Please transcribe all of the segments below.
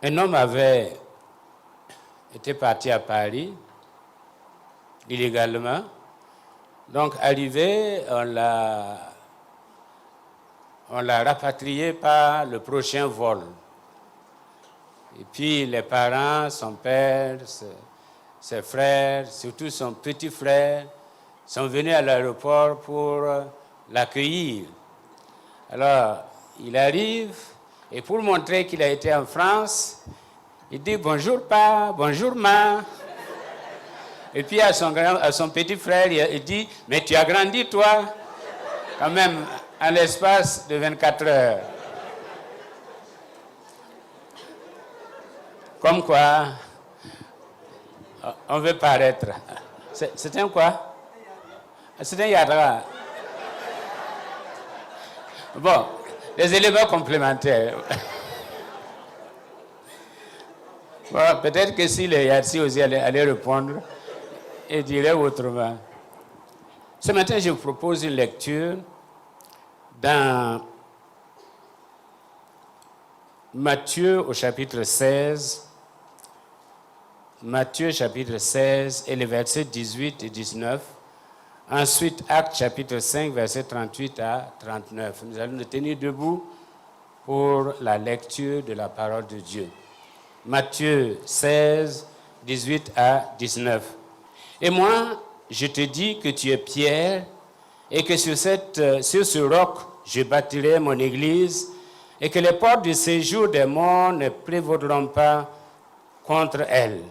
Un homme était parti à Paris, illégalement. Donc, arrivé, on l'a rapatrié par le prochain vol. Et puis, les parents, son père, ses frères, surtout son petit frère, sont venus à l'aéroport pour l'accueillir. Alors, il arrive, et pour montrer qu'il a été en France, il dit « Bonjour, pa, bonjour, ma ». Et puis à son petit frère, il dit « Mais tu as grandi, toi ?» Quand même, en l'espace de 24 heures. Comme quoi, on veut paraître. C'est un quoi? C'est un yadra. Bon, les éléments complémentaires. Bon, peut-être que si les Yatsi aussi allaient répondre, ils diraient autrement. Ce matin, je vous propose une lecture dans Matthieu au chapitre 16. Matthieu chapitre 16 et les versets 18 et 19. Ensuite, Actes chapitre 5, versets 38 à 39. Nous allons nous tenir debout pour la lecture de la parole de Dieu. Matthieu 16, 18 à 19. Et moi, je te dis que tu es Pierre et que sur ce roc, je bâtirai mon église et que les portes du séjour des morts ne prévaudront pas contre elle.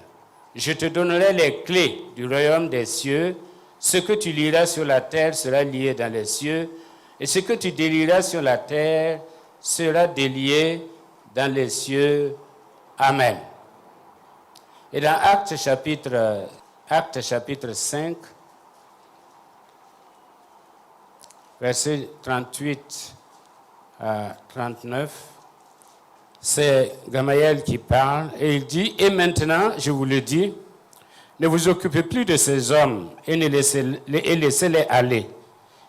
Je te donnerai les clés du royaume des cieux. Ce que tu liras sur la terre sera lié dans les cieux, et ce que tu délieras sur la terre sera délié dans les cieux. Amen. Et dans Actes chapitre 5, versets 38 à 39, c'est Gamaliel qui parle, et il dit « Et maintenant, je vous le dis, ne vous occupez plus de ces hommes et laissez-les aller.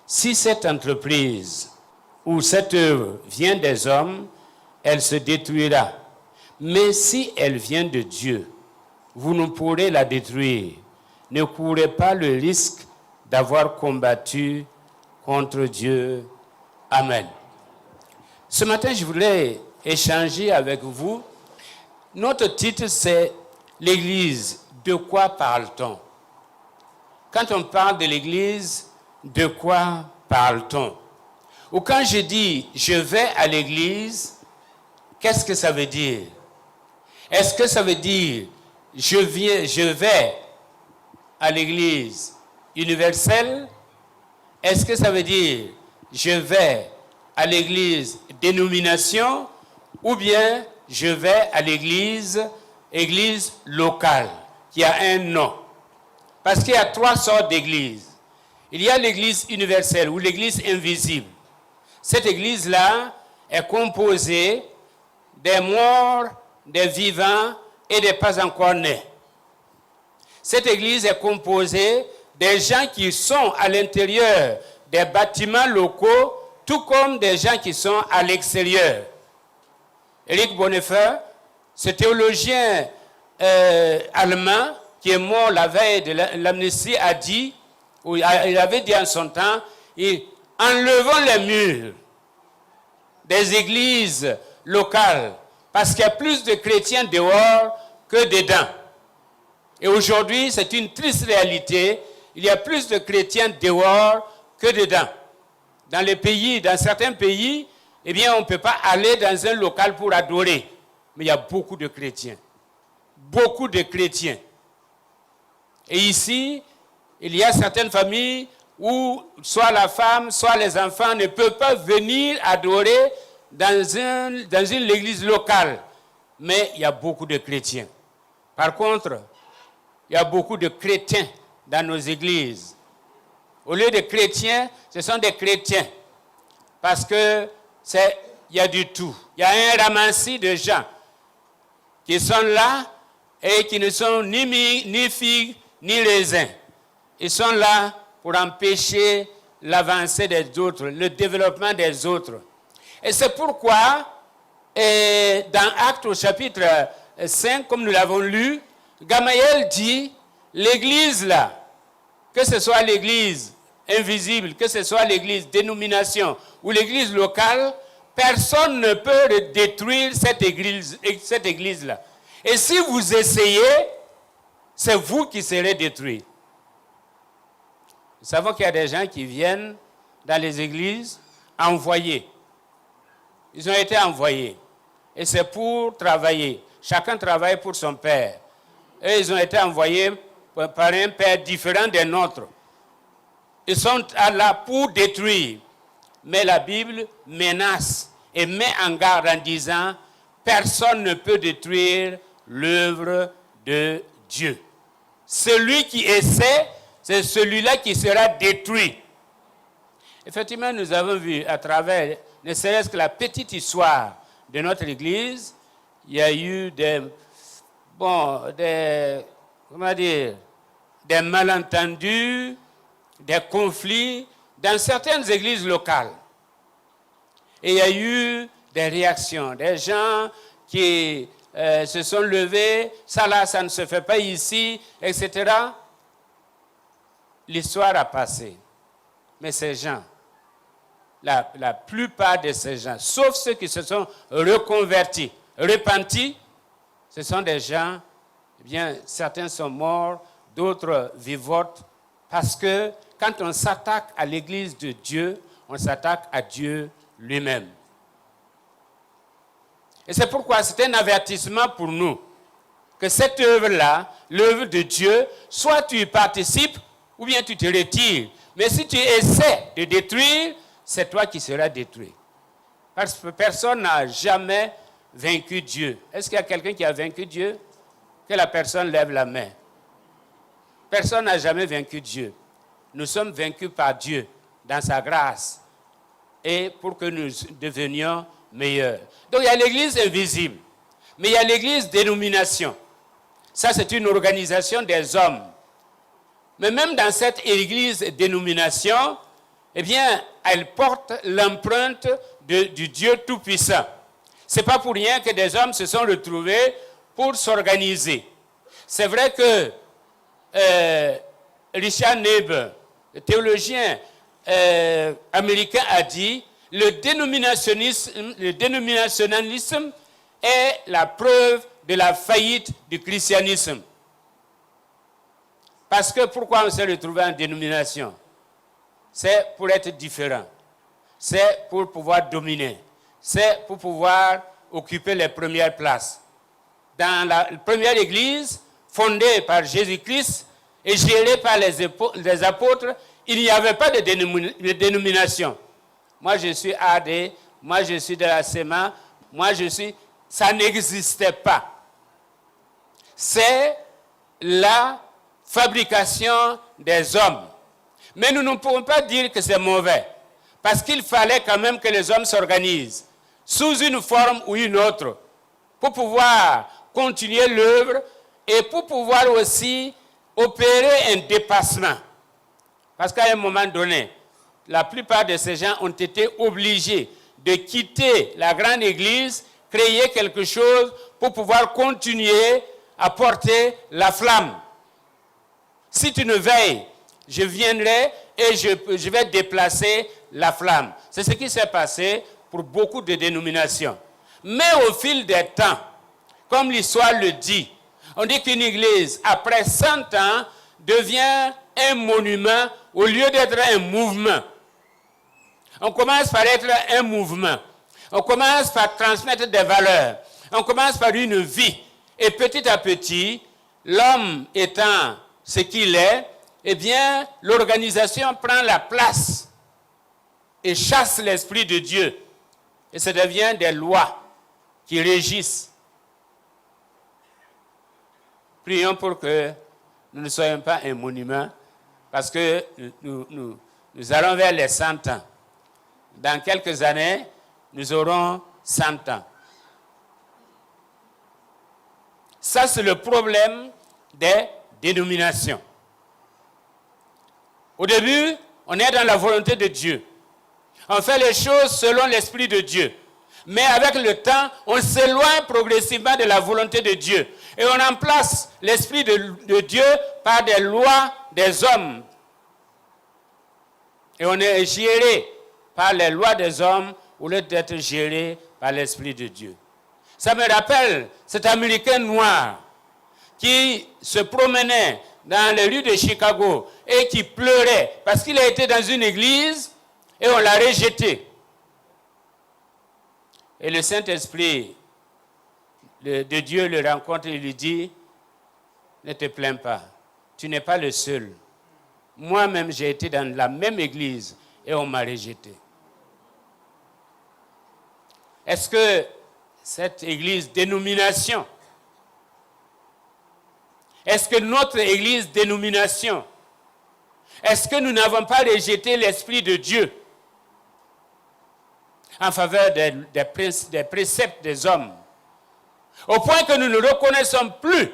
Si cette entreprise ou cette œuvre vient des hommes, elle se détruira. Mais si elle vient de Dieu, vous ne pourrez la détruire. Ne courez pas le risque d'avoir combattu contre Dieu. Amen. » Ce matin, je voulais échanger avec vous. Notre titre, c'est « L'Église ». De quoi parle-t-on? Quand on parle de l'Église, de quoi parle-t-on? Ou quand je dis « je vais à l'Église », qu'est-ce que ça veut dire? Est-ce que ça veut dire « je vais à l'Église universelle » Est-ce que ça veut dire « je vais à l'Église dénomination » ou bien « je vais à l'Église locale » qui a un nom. Parce qu'il y a trois sortes d'églises. Il y a l'église universelle ou l'église invisible. Cette église-là est composée des morts, des vivants et des pas encore nés. Cette église est composée des gens qui sont à l'intérieur des bâtiments locaux, tout comme des gens qui sont à l'extérieur. Éric Bonhoeffer, ce théologien allemand qui est mort la veille de l'amnistie a dit, ou il avait dit en son temps, enlevons les murs des églises locales parce qu'il y a plus de chrétiens dehors que dedans. Et aujourd'hui, c'est une triste réalité, il y a plus de chrétiens dehors que dedans. Dans certains pays, eh bien, on ne peut pas aller dans un local pour adorer, mais il y a beaucoup de chrétiens. Beaucoup de chrétiens. Et ici, il y a certaines familles où soit la femme, soit les enfants ne peuvent pas venir adorer dans une église locale. Mais il y a beaucoup de chrétiens. Par contre, il y a beaucoup de chrétiens dans nos églises. Au lieu de chrétiens, ce sont des chrétiens. Parce que il y a du tout. Il y a un ramassis de gens qui sont là et qui ne sont ni figues ni raisins. Ils sont là pour empêcher l'avancée des autres, le développement des autres. Et c'est pourquoi Et dans Actes au chapitre 5, comme nous l'avons lu, Gamaliel dit, l'église là, que ce soit l'église invisible, que ce soit l'église dénomination ou l'église locale, personne ne peut détruire cette église-là. Et si vous essayez, c'est vous qui serez détruits. Nous savons qu'il y a des gens qui viennent dans les églises envoyés. Ils ont été envoyés. Et c'est pour travailler. Chacun travaille pour son père. Et ils ont été envoyés par un père différent des nôtres. Ils sont là pour détruire. Mais la Bible menace et met en garde en disant « Personne ne peut détruire l'œuvre de Dieu. » Celui qui essaie, c'est celui-là qui sera détruit. Effectivement, nous avons vu à travers, ne serait-ce que la petite histoire de notre Église, il y a eu des malentendus, des conflits dans certaines églises locales. Et il y a eu des réactions, des gens qui se sont levés, ça là, ça ne se fait pas ici, etc. L'histoire a passé. Mais ces gens, la plupart de ces gens, sauf ceux qui se sont reconvertis, repentis, ce sont des gens, eh bien, certains sont morts, d'autres vivotent, parce que quand on s'attaque à l'église de Dieu, on s'attaque à Dieu lui-même. Et c'est pourquoi c'est un avertissement pour nous, que cette œuvre-là, l'œuvre de Dieu, soit tu y participes, ou bien tu te retires. Mais si tu essaies de détruire, c'est toi qui seras détruit. Parce que personne n'a jamais vaincu Dieu. Est-ce qu'il y a quelqu'un qui a vaincu Dieu? Que la personne lève la main. Personne n'a jamais vaincu Dieu. Nous sommes vaincus par Dieu dans sa grâce et pour que nous devenions meilleurs. Donc il y a l'église invisible, mais il y a l'église dénomination. Ça, c'est une organisation des hommes. Mais même dans cette église dénomination, eh bien, elle porte l'empreinte du Dieu Tout-Puissant. Ce n'est pas pour rien que des hommes se sont retrouvés pour s'organiser. C'est vrai que Richard Niebuhr, le théologien américain, a dit le dénominationnalisme est la preuve de la faillite du christianisme. Parce que pourquoi on s'est retrouvé en dénomination? C'est pour être différent. C'est pour pouvoir dominer. C'est pour pouvoir occuper les premières places. Dans la première église, fondée par Jésus-Christ et gérée par les apôtres, il n'y avait pas de dénomination. Moi, je suis AD, moi, je suis de la SEMA, moi, je suis... Ça n'existait pas. C'est la fabrication des hommes. Mais nous ne pouvons pas dire que c'est mauvais, parce qu'il fallait quand même que les hommes s'organisent, sous une forme ou une autre, pour pouvoir continuer l'œuvre et pour pouvoir aussi opérer un dépassement. Parce qu'à un moment donné, la plupart de ces gens ont été obligés de quitter la grande église, créer quelque chose pour pouvoir continuer à porter la flamme. Si tu ne veilles, je viendrai et je vais déplacer la flamme. C'est ce qui s'est passé pour beaucoup de dénominations. Mais au fil des temps, comme l'histoire le dit, on dit qu'une église, après 100 ans, devient un monument au lieu d'être un mouvement. On commence par être un mouvement. On commence par transmettre des valeurs. On commence par une vie. Et petit à petit, l'homme étant ce qu'il est, eh bien, l'organisation prend la place et chasse l'Esprit de Dieu. Et ça devient des lois qui régissent. Prions pour que nous ne soyons pas un monument, parce que nous allons vers les 100 ans. Dans quelques années, nous aurons 100 ans. Ça, c'est le problème des dénominations. Au début, on est dans la volonté de Dieu. On fait les choses selon l'Esprit de Dieu. Mais avec le temps, on s'éloigne progressivement de la volonté de Dieu. Et on remplace l'Esprit de Dieu par des lois des hommes. Et on est géré par les lois des hommes au lieu d'être géré par l'Esprit de Dieu. Ça me rappelle cet Américain noir qui se promenait dans les rues de Chicago et qui pleurait parce qu'il a été dans une église et on l'a rejeté. Et le Saint-Esprit de Dieu le rencontre et lui dit, ne te plains pas, tu n'es pas le seul. Moi-même, j'ai été dans la même église et on m'a rejeté. Est-ce que cette église dénomination, est-ce que notre église dénomination, est-ce que nous n'avons pas rejeté l'Esprit de Dieu en faveur des préceptes des hommes, au point que nous ne reconnaissons plus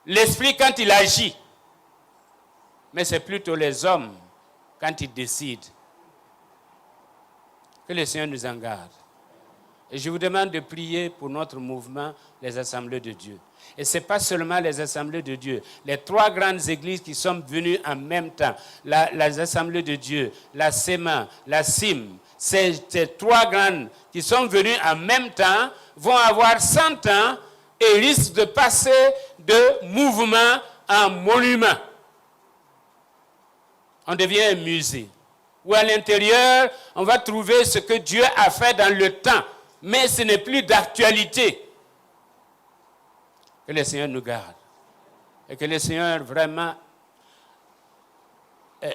l'Esprit quand il agit, mais c'est plutôt les hommes quand ils décident. Que le Seigneur nous en garde. Et je vous demande de prier pour notre mouvement, les Assemblées de Dieu. Et ce n'est pas seulement les Assemblées de Dieu. Les 3 grandes églises qui sont venues en même temps, les Assemblées de Dieu, la SEMA, la CIM, ces 3 grandes qui sont venues en même temps vont avoir 100 ans et risquent de passer de mouvement en monument. On devient un musée, où à l'intérieur, on va trouver ce que Dieu a fait dans le temps, mais ce n'est plus d'actualité. Que le Seigneur nous garde et que le Seigneur vraiment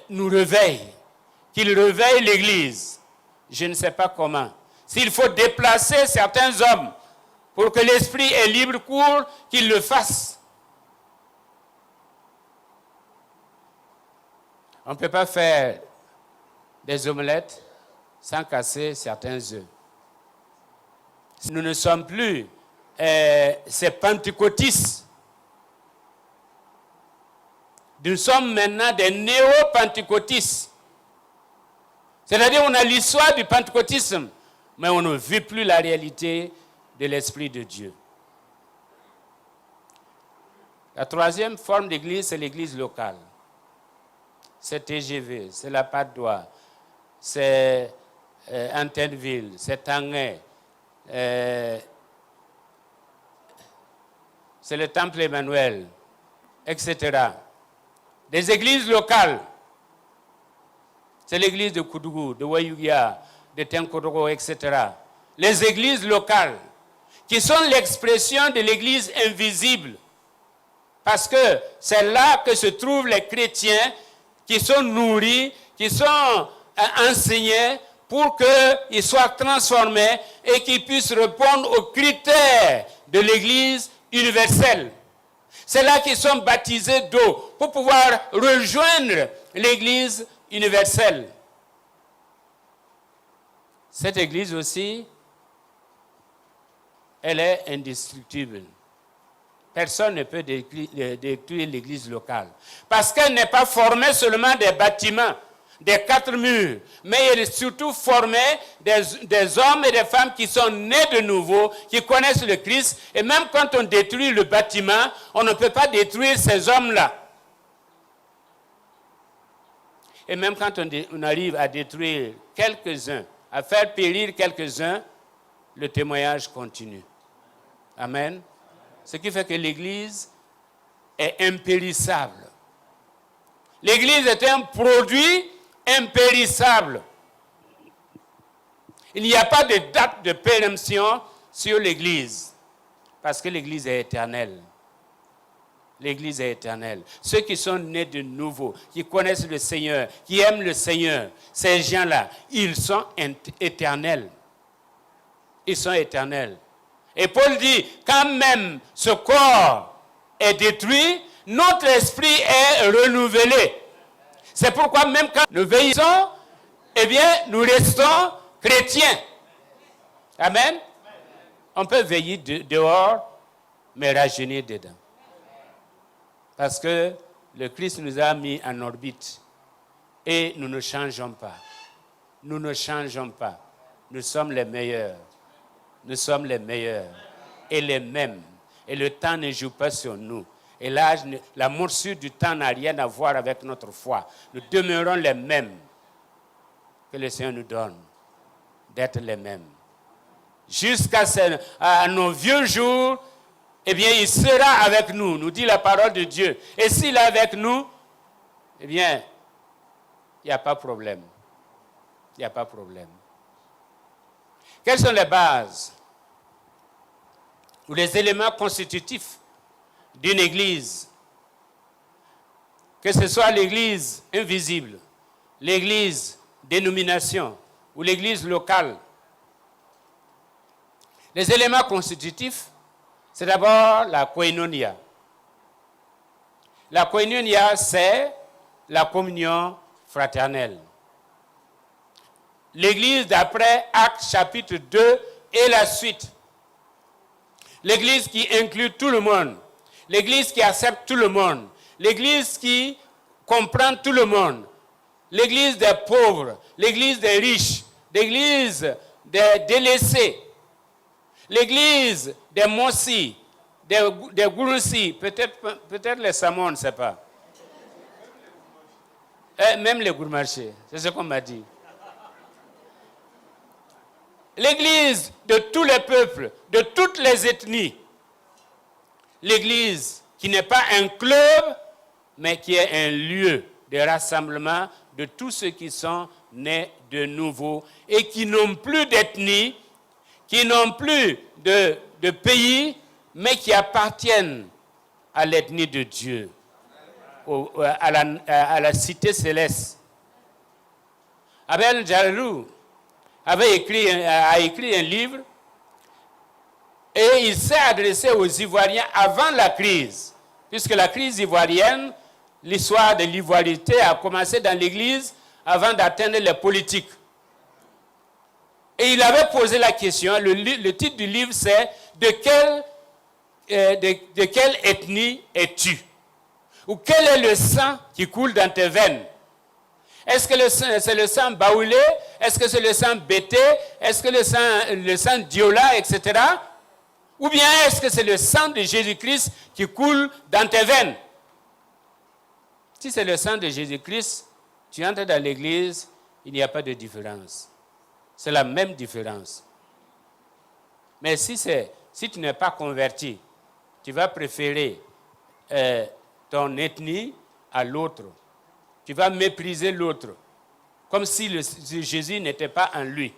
nous réveille, qu'il réveille l'Église. Je ne sais pas comment. S'il faut déplacer certains hommes pour que l'Esprit ait libre cours, qu'il le fasse. On ne peut pas faire des omelettes sans casser certains œufs. Nous ne sommes plus ces pentecôtistes. Nous sommes maintenant des néo-pentecôtistes. C'est-à-dire on a l'histoire du pentecôtisme, mais on ne vit plus la réalité de l'Esprit de Dieu. La 3e forme d'église, c'est l'église locale. C'est TGV, c'est la Patte d'Oie, c'est Antenneville, c'est Tanguay, c'est le Temple Emmanuel, etc. Des églises locales, c'est l'église de Koudougou, de Wayugia, de Tenkodoro, etc. Les églises locales, qui sont l'expression de l'église invisible, parce que c'est là que se trouvent les chrétiens qui sont nourris, qui sont enseignés pour qu'ils soient transformés et qu'ils puissent répondre aux critères de l'Église universelle. C'est là qu'ils sont baptisés d'eau pour pouvoir rejoindre l'Église universelle. Cette Église aussi, elle est indestructible. Personne ne peut détruire l'église locale. Parce qu'elle n'est pas formée seulement des bâtiments, des 4 murs, mais elle est surtout formée des hommes et des femmes qui sont nés de nouveau, qui connaissent le Christ. Et même quand on détruit le bâtiment, on ne peut pas détruire ces hommes-là. Et même quand on arrive à détruire quelques-uns, à faire périr quelques-uns, le témoignage continue. Amen. Ce qui fait que l'Église est impérissable. L'Église est un produit impérissable. Il n'y a pas de date de péremption sur l'Église, parce que l'Église est éternelle. L'Église est éternelle. Ceux qui sont nés de nouveau, qui connaissent le Seigneur, qui aiment le Seigneur, ces gens-là, ils sont éternels. Ils sont éternels. Et Paul dit, quand même ce corps est détruit, notre esprit est renouvelé. C'est pourquoi même quand nous veillons, eh bien, nous restons chrétiens. Amen. On peut veiller dehors, mais rajeunir dedans. Parce que le Christ nous a mis en orbite. Et nous ne changeons pas. Nous ne changeons pas. Nous sommes les meilleurs. Nous sommes les meilleurs. Et les mêmes. Et le temps ne joue pas sur nous. Et là, la morsure du temps n'a rien à voir avec notre foi. Nous demeurons les mêmes. Que le Seigneur nous donne d'être les mêmes. Jusqu'à nos vieux jours, eh bien, il sera avec nous, nous dit la parole de Dieu. Et s'il est avec nous, eh bien, il n'y a pas de problème. Il n'y a pas de problème. Quelles sont les bases ou les éléments constitutifs d'une église? Que ce soit l'église invisible, l'église dénomination ou l'église locale. Les éléments constitutifs, c'est d'abord la koinonia. La koinonia, c'est la communion fraternelle. L'église d'après Actes chapitre 2 et la suite. L'église qui inclut tout le monde. L'église qui accepte tout le monde. L'église qui comprend tout le monde. L'église des pauvres. L'église des riches. L'église des délaissés. L'église des Mossi, des Gouroussi, peut-être les Samons, on ne sait pas. Même les Gourmarchés, c'est ce qu'on m'a dit. L'église de tous les peuples, de toutes les ethnies. L'église qui n'est pas un club, mais qui est un lieu de rassemblement de tous ceux qui sont nés de nouveau et qui n'ont plus d'ethnie, qui n'ont plus de pays, mais qui appartiennent à l'ethnie de Dieu, à la cité céleste. Abel Jalou a écrit un livre et il s'est adressé aux Ivoiriens avant la crise, puisque la crise ivoirienne, l'histoire de l'ivoirité a commencé dans l'Église avant d'atteindre les politiques. Et il avait posé la question, le titre du livre c'est « De quelle ethnie es-tu » ou « Quel est le sang qui coule dans tes veines » Est-ce que c'est le sang baoulé? Est-ce que c'est le sang bété? Est-ce que le sang diola, etc. Ou bien est-ce que c'est le sang de Jésus-Christ qui coule dans tes veines? Si c'est le sang de Jésus-Christ, tu entres dans l'église, il n'y a pas de différence. C'est la même différence. Mais si tu n'es pas converti, tu vas préférer ton ethnie à l'autre. Tu vas mépriser l'autre, comme si Jésus n'était pas en lui.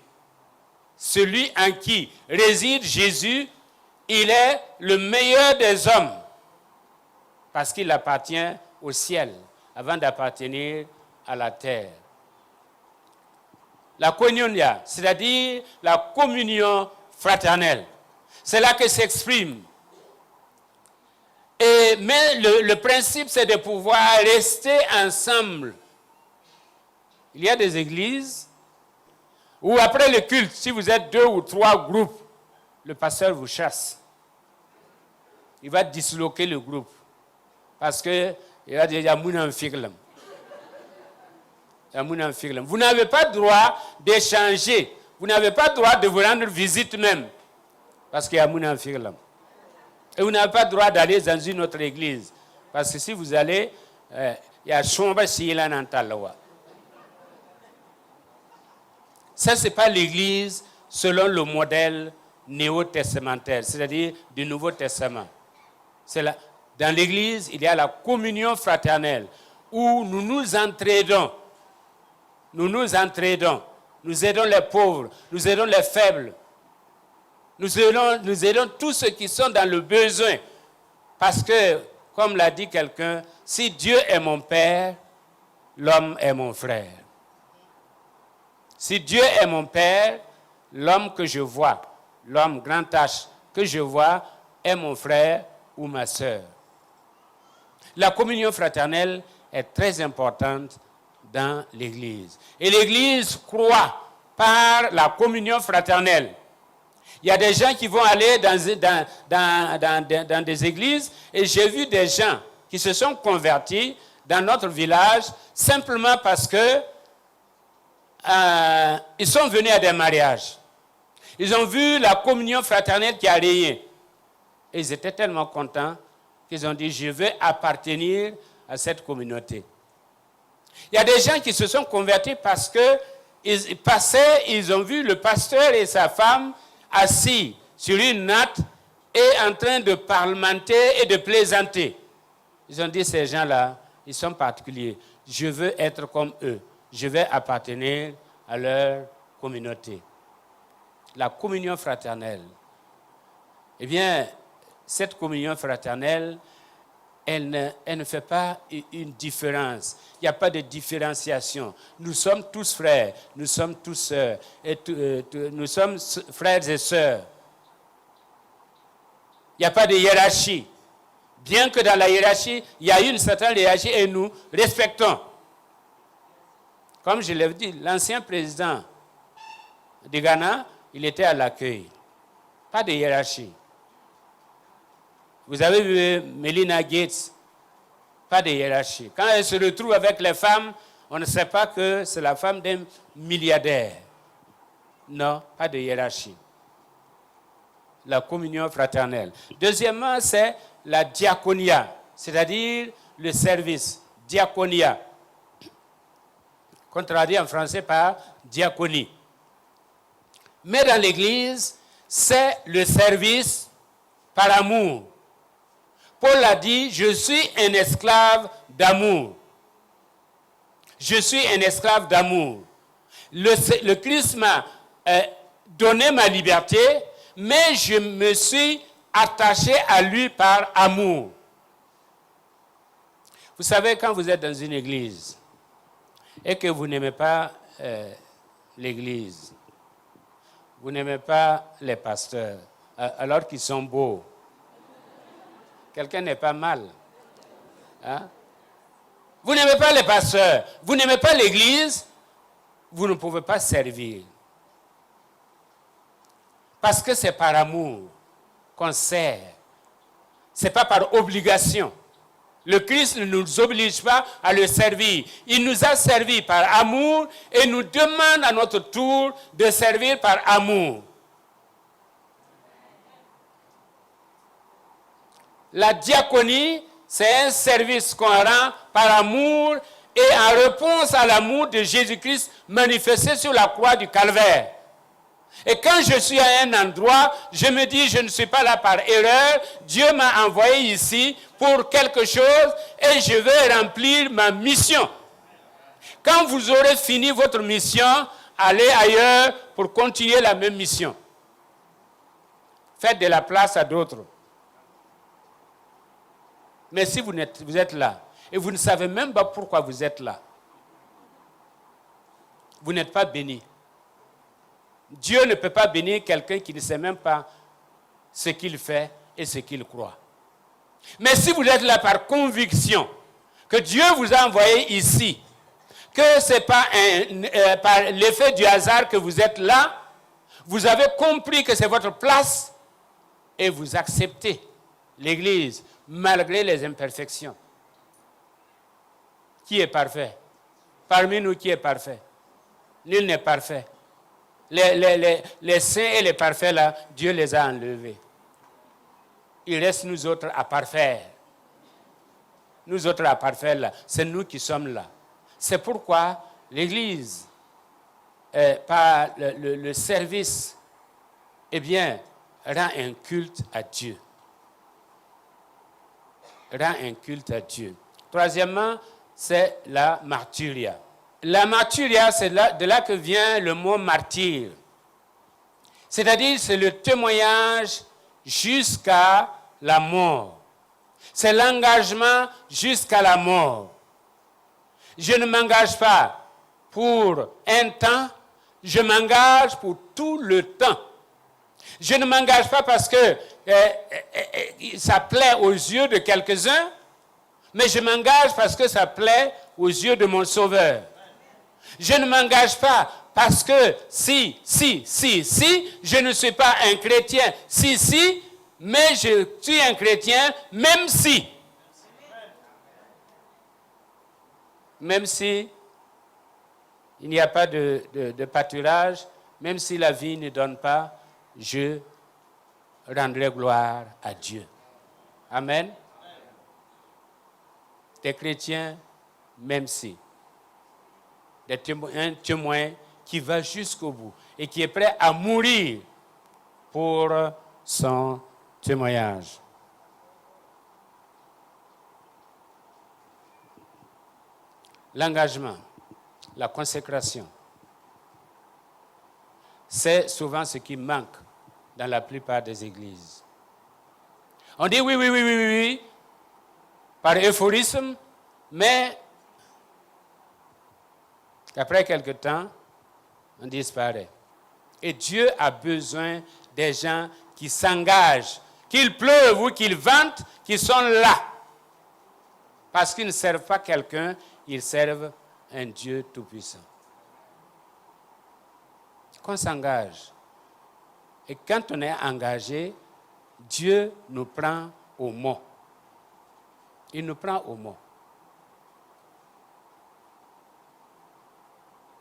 Celui en qui réside Jésus, il est le meilleur des hommes, parce qu'il appartient au ciel, avant d'appartenir à la terre. La koinonia, c'est-à-dire la communion fraternelle, c'est là que s'exprime. Mais le principe, c'est de pouvoir rester ensemble. Il y a des églises où après le culte, si vous êtes 2 ou 3 groupes, le pasteur vous chasse. Il va disloquer le groupe. Parce qu'il va dire, il y a moun en firlam. Vous n'avez pas le droit d'échanger. Vous n'avez pas le droit de vous rendre visite même. Parce qu'il y a moun en firlam. Et vous n'avez pas le droit d'aller dans une autre église. Parce que si vous allez, il y a Chomba Siyela Nantalawa. Ça, ce n'est pas l'église selon le modèle néo-testamentaire, c'est-à-dire du Nouveau Testament. Dans l'église, il y a la communion fraternelle où nous nous entraidons. Nous aidons les pauvres, nous aidons les faibles. Nous aidons tous ceux qui sont dans le besoin. Parce que, comme l'a dit quelqu'un, si Dieu est mon père, l'homme est mon frère. Si Dieu est mon père, l'homme que je vois, l'homme grand H que je vois, est mon frère ou ma sœur. La communion fraternelle est très importante dans l'Église. Et l'Église croit par la communion fraternelle. Il y a des gens qui vont aller dans des églises et j'ai vu des gens qui se sont convertis dans notre village simplement parce que ils sont venus à des mariages. Ils ont vu la communion fraternelle qui a régné. Et ils étaient tellement contents qu'ils ont dit, je veux appartenir à cette communauté. Il y a des gens qui se sont convertis parce qu'ils passaient, ils ont vu le pasteur et sa femme assis sur une natte et en train de parlementer et de plaisanter. Ils ont dit, ces gens-là, ils sont particuliers. Je veux être comme eux. Je vais appartenir à leur communauté. La communion fraternelle. Eh bien, cette communion fraternelle, elle ne fait pas une différence. Il n'y a pas de différenciation. Nous sommes tous frères, nous sommes tous sœurs, nous sommes frères et sœurs. Il n'y a pas de hiérarchie. Bien que dans la hiérarchie, il y a une certaine hiérarchie et nous respectons. Comme je l'ai dit, l'ancien président du Ghana, il était à l'accueil. Pas de hiérarchie. Vous avez vu Melinda Gates, pas de hiérarchie. Quand elle se retrouve avec les femmes, on ne sait pas que c'est la femme d'un milliardaire. Non, pas de hiérarchie. La communion fraternelle. Deuxièmement, c'est la diaconia, c'est-à-dire le service. Diaconia. Qu'on traduit en français par diaconie. Mais dans l'Église, c'est le service par amour. Paul a dit, je suis un esclave d'amour. Je suis un esclave d'amour. Le Christ m'a donné ma liberté, mais je me suis attaché à lui par amour. Vous savez, quand vous êtes dans une église et que vous n'aimez pas l'église, vous n'aimez pas les pasteurs, alors qu'ils sont beaux, quelqu'un n'est pas mal. Hein? Vous n'aimez pas les pasteurs, vous n'aimez pas l'église, vous ne pouvez pas servir. Parce que c'est par amour qu'on sert. Ce n'est pas par obligation. Le Christ ne nous oblige pas à le servir. Il nous a servi par amour et nous demande à notre tour de servir par amour. La diaconie, c'est un service qu'on rend par amour et en réponse à l'amour de Jésus-Christ manifesté sur la croix du Calvaire. Et quand je suis à un endroit, je me dis, je ne suis pas là par erreur. Dieu m'a envoyé ici pour quelque chose et je vais remplir ma mission. Quand vous aurez fini votre mission, allez ailleurs pour continuer la même mission. Faites de la place à d'autres. Mais si vous êtes là et vous ne savez même pas pourquoi vous êtes là, vous n'êtes pas béni. Dieu ne peut pas bénir quelqu'un qui ne sait même pas ce qu'il fait et ce qu'il croit. Mais si vous êtes là par conviction que Dieu vous a envoyé ici, que ce n'est pas par l'effet du hasard que vous êtes là, vous avez compris que c'est votre place et vous acceptez l'Église malgré les imperfections. Qui est parfait? Parmi nous, qui est parfait? Nul n'est parfait. Les saints et les parfaits, là, Dieu les a enlevés. Il reste nous autres à parfaire. Nous autres à parfaire, là, c'est nous qui sommes là. C'est pourquoi l'Église, par le service, eh bien, rend un culte à Dieu. Rend un culte à Dieu. Troisièmement, c'est la martyria. La martyria, c'est de là que vient le mot martyr. C'est-à-dire, c'est le témoignage jusqu'à la mort. C'est l'engagement jusqu'à la mort. Je ne m'engage pas pour un temps, je m'engage pour tout le temps. Je ne m'engage pas parce que ça plaît aux yeux de quelques-uns, mais je m'engage parce que ça plaît aux yeux de mon Sauveur. Je ne m'engage pas parce que si, je ne suis pas un chrétien, mais je suis un chrétien, même si. Même si il n'y a pas de pâturage, même si la vie ne donne pas, je rendrai gloire à Dieu. Amen. Des chrétiens, même si. Un témoin qui va jusqu'au bout et qui est prêt à mourir pour son témoignage. L'engagement, la consécration, c'est souvent ce qui manque dans la plupart des églises. On dit oui, par euphorisme, mais après quelque temps, on disparaît. Et Dieu a besoin des gens qui s'engagent, qu'il pleuve ou qu'il vente, qui sont là. Parce qu'ils ne servent pas quelqu'un, ils servent un Dieu tout-puissant. Qu'on s'engage. Et quand on est engagé, Dieu nous prend au mot. Il nous prend au mot.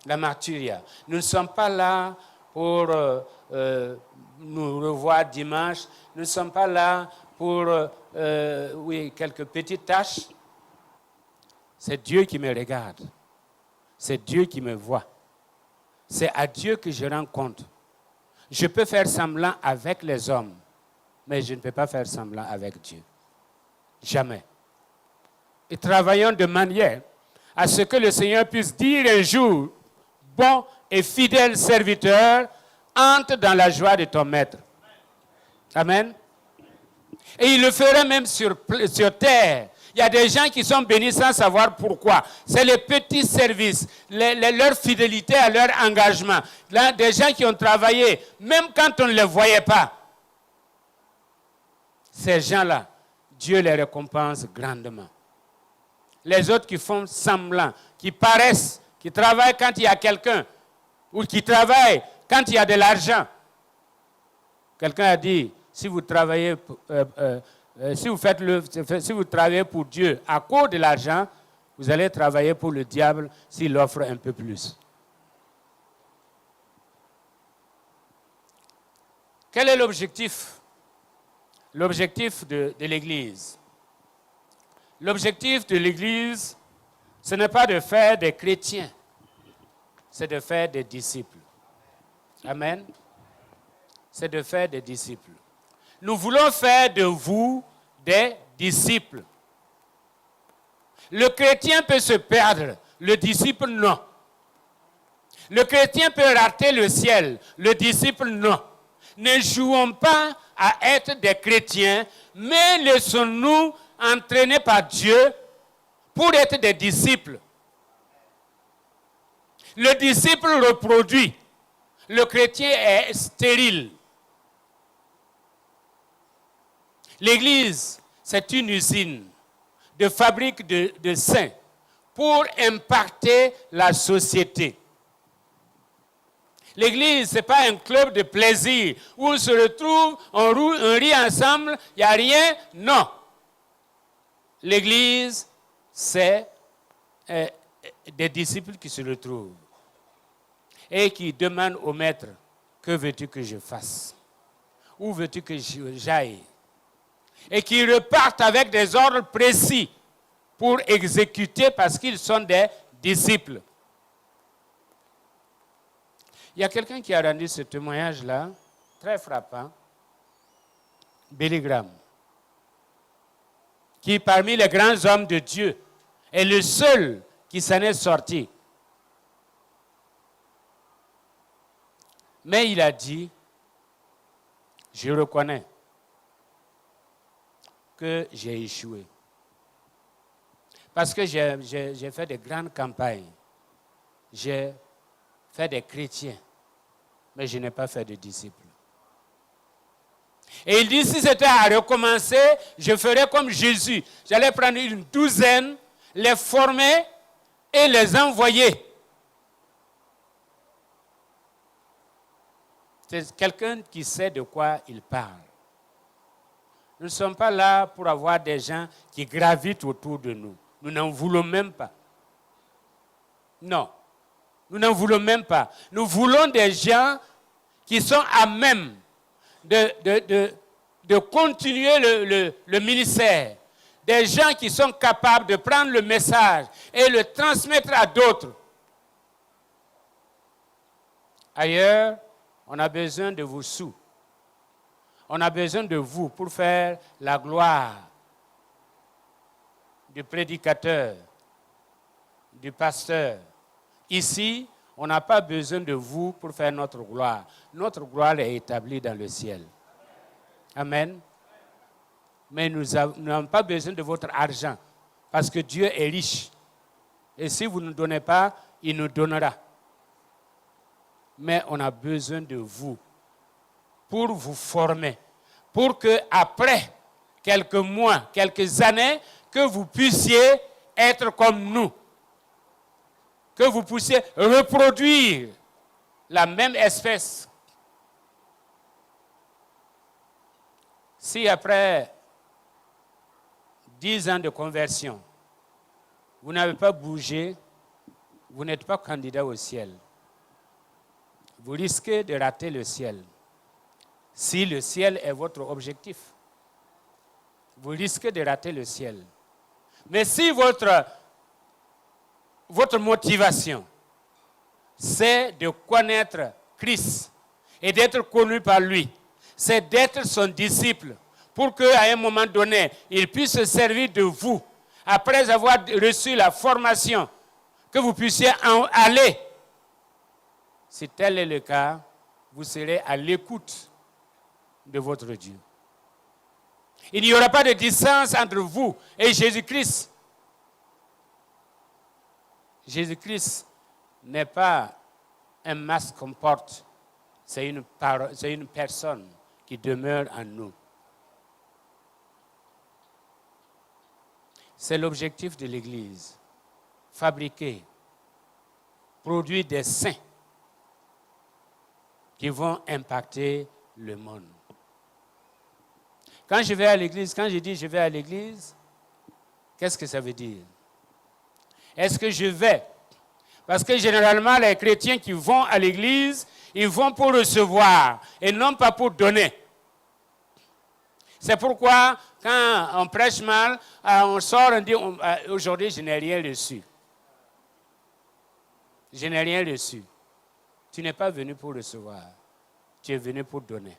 La martyria. Nous ne sommes pas là pour nous revoir dimanche. Nous ne sommes pas là pour quelques petites tâches. C'est Dieu qui me regarde. C'est Dieu qui me voit. C'est à Dieu que je rends compte. Je peux faire semblant avec les hommes, mais je ne peux pas faire semblant avec Dieu. Jamais. Et travaillons de manière à ce que le Seigneur puisse dire un jour, bon et fidèle serviteur, entre dans la joie de ton maître. Amen. Et il le ferait même sur terre. Il y a des gens qui sont bénis sans savoir pourquoi. C'est les petits services, leur fidélité à leur engagement. Là, des gens qui ont travaillé, même quand on ne les voyait pas. Ces gens-là, Dieu les récompense grandement. Les autres qui font semblant, qui paraissent, qui travaillent quand il y a quelqu'un, ou qui travaillent quand il y a de l'argent. Quelqu'un a dit, si vous travaillez... si vous travaillez pour Dieu à cause de l'argent, vous allez travailler pour le diable s'il offre un peu plus. Quel est l'objectif? L'objectif de l'Église. L'objectif de l'Église, ce n'est pas de faire des chrétiens, c'est de faire des disciples. Amen. C'est de faire des disciples. Nous voulons faire de vous des disciples. Le chrétien peut se perdre, le disciple non. Le chrétien peut rater le ciel, le disciple non. Ne jouons pas à être des chrétiens, mais laissons-nous entraîner par Dieu pour être des disciples. Le disciple reproduit, le chrétien est stérile. L'Église, c'est une usine de fabrique de saints pour impacter la société. L'Église, ce n'est pas un club de plaisir où on se retrouve, on rit ensemble, il n'y a rien. Non. L'Église, c'est des disciples qui se retrouvent et qui demandent au maître, que veux-tu que je fasse? Où veux-tu que j'aille? Et qui repartent avec des ordres précis pour exécuter parce qu'ils sont des disciples. Il y a quelqu'un qui a rendu ce témoignage-là, très frappant, Billy Graham, qui parmi les grands hommes de Dieu est le seul qui s'en est sorti. Mais il a dit, je reconnais que j'ai échoué. Parce que j'ai fait de grandes campagnes. J'ai fait des chrétiens. Mais je n'ai pas fait de disciples. Et il dit, si c'était à recommencer, je ferais comme Jésus. J'allais prendre une douzaine, les former et les envoyer. C'est quelqu'un qui sait de quoi il parle. Nous ne sommes pas là pour avoir des gens qui gravitent autour de nous. Nous n'en voulons même pas. Non, nous n'en voulons même pas. Nous voulons des gens qui sont à même de continuer le ministère. Des gens qui sont capables de prendre le message et le transmettre à d'autres. Ailleurs, on a besoin de vos sous. On a besoin de vous pour faire la gloire du prédicateur, du pasteur. Ici, on n'a pas besoin de vous pour faire notre gloire. Notre gloire est établie dans le ciel. Amen. Mais nous n'avons pas besoin de votre argent parce que Dieu est riche. Et si vous ne nous donnez pas, il nous donnera. Mais on a besoin de vous pour vous former, pour que après quelques mois, quelques années, que vous puissiez être comme nous, que vous puissiez reproduire la même espèce. Si après 10 ans de conversion, vous n'avez pas bougé, vous n'êtes pas candidat au ciel. Vous risquez de rater le ciel. Si le ciel est votre objectif, vous risquez de rater le ciel. Mais si votre motivation, c'est de connaître Christ et d'être connu par lui, c'est d'être son disciple, pour qu'à un moment donné, il puisse se servir de vous, après avoir reçu la formation, que vous puissiez en aller. Si tel est le cas, vous serez à l'écoute de votre Dieu. Il n'y aura pas de distance entre vous et Jésus-Christ. Jésus-Christ n'est pas un masque qu'on porte, c'est une personne qui demeure en nous. C'est l'objectif de l'Église. Fabriquer, produire des saints qui vont impacter le monde. Quand je vais à l'église, quand je dis je vais à l'église, qu'est-ce que ça veut dire? Est-ce que je vais? Parce que généralement, les chrétiens qui vont à l'église, ils vont pour recevoir et non pas pour donner. C'est pourquoi, quand on prêche mal, on sort, on dit aujourd'hui, je n'ai rien reçu. Je n'ai rien reçu. Tu n'es pas venu pour recevoir. Tu es venu pour donner.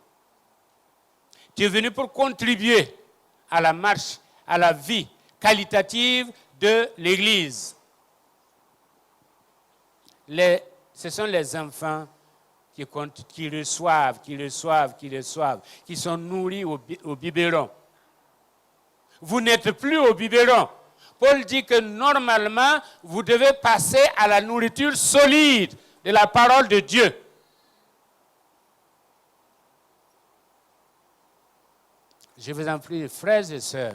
Tu es venu pour contribuer à la marche, à la vie qualitative de l'Église. Ce sont les enfants qui reçoivent, qui sont nourris au biberon. Vous n'êtes plus au biberon. Paul dit que normalement, vous devez passer à la nourriture solide de la parole de Dieu. Je vous en prie, frères et sœurs.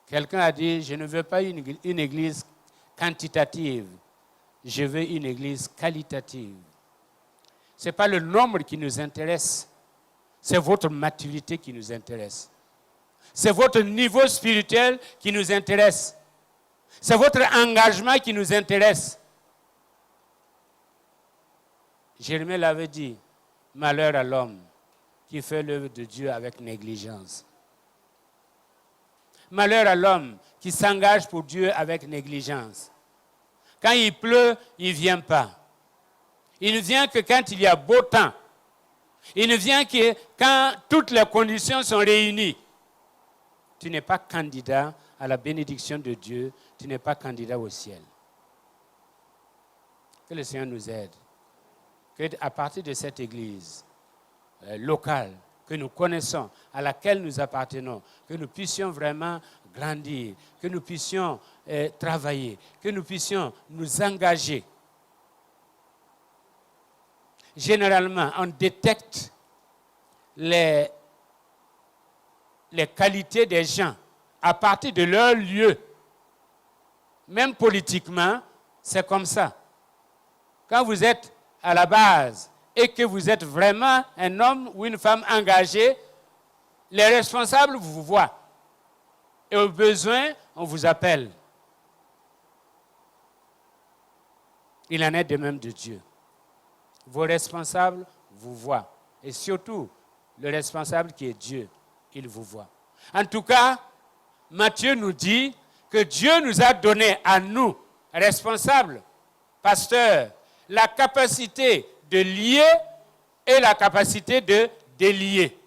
Quelqu'un a dit, je ne veux pas une église quantitative, je veux une église qualitative. Ce n'est pas le nombre qui nous intéresse, c'est votre maturité qui nous intéresse. C'est votre niveau spirituel qui nous intéresse. C'est votre engagement qui nous intéresse. Jérémie l'avait dit, malheur à l'homme qui fait l'œuvre de Dieu avec négligence. Malheur à l'homme qui s'engage pour Dieu avec négligence. Quand il pleut, il ne vient pas. Il ne vient que quand il y a beau temps. Il ne vient que quand toutes les conditions sont réunies. Tu n'es pas candidat à la bénédiction de Dieu, tu n'es pas candidat au ciel. Que le Seigneur nous aide. Qu'à partir de cette église locale que nous connaissons, à laquelle nous appartenons, que nous puissions vraiment grandir, que nous puissions travailler, que nous puissions nous engager. Généralement, on détecte les qualités des gens à partir de leur lieu. Même politiquement, c'est comme ça. Quand vous êtes à la base et que vous êtes vraiment un homme ou une femme engagée, les responsables vous voient. Et au besoin, on vous appelle. Il en est de même de Dieu. Vos responsables vous voient. et surtout le responsable qui est Dieu, il vous voit. En tout cas, Matthieu nous dit que Dieu nous a donné à nous, responsables, pasteurs, la capacité de lier et la capacité de délier.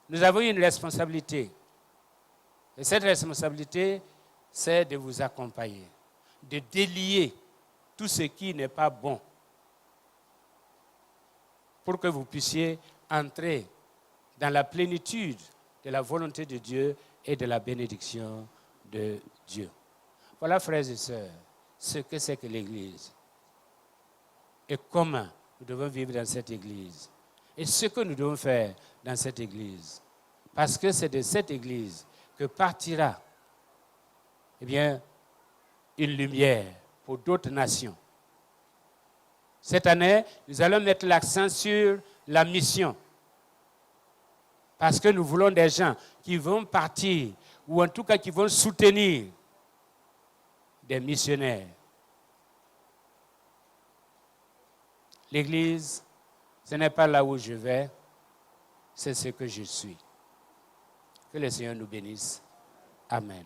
Nous avons une responsabilité. Et cette responsabilité, c'est de vous accompagner, de délier tout ce qui n'est pas bon pour que vous puissiez entrer dans la plénitude de la volonté de Dieu et de la bénédiction de Dieu. Voilà, frères et sœurs, ce que c'est que l'Église et comment nous devons vivre dans cette Église et ce que nous devons faire dans cette Église. Parce que c'est de cette Église que partira une lumière pour d'autres nations. Cette année, nous allons mettre l'accent sur la mission. Parce que nous voulons des gens qui vont partir, ou en tout cas qui vont soutenir des missionnaires. L'Église, ce n'est pas là où je vais, c'est ce que je suis. Que le Seigneur nous bénisse. Amen.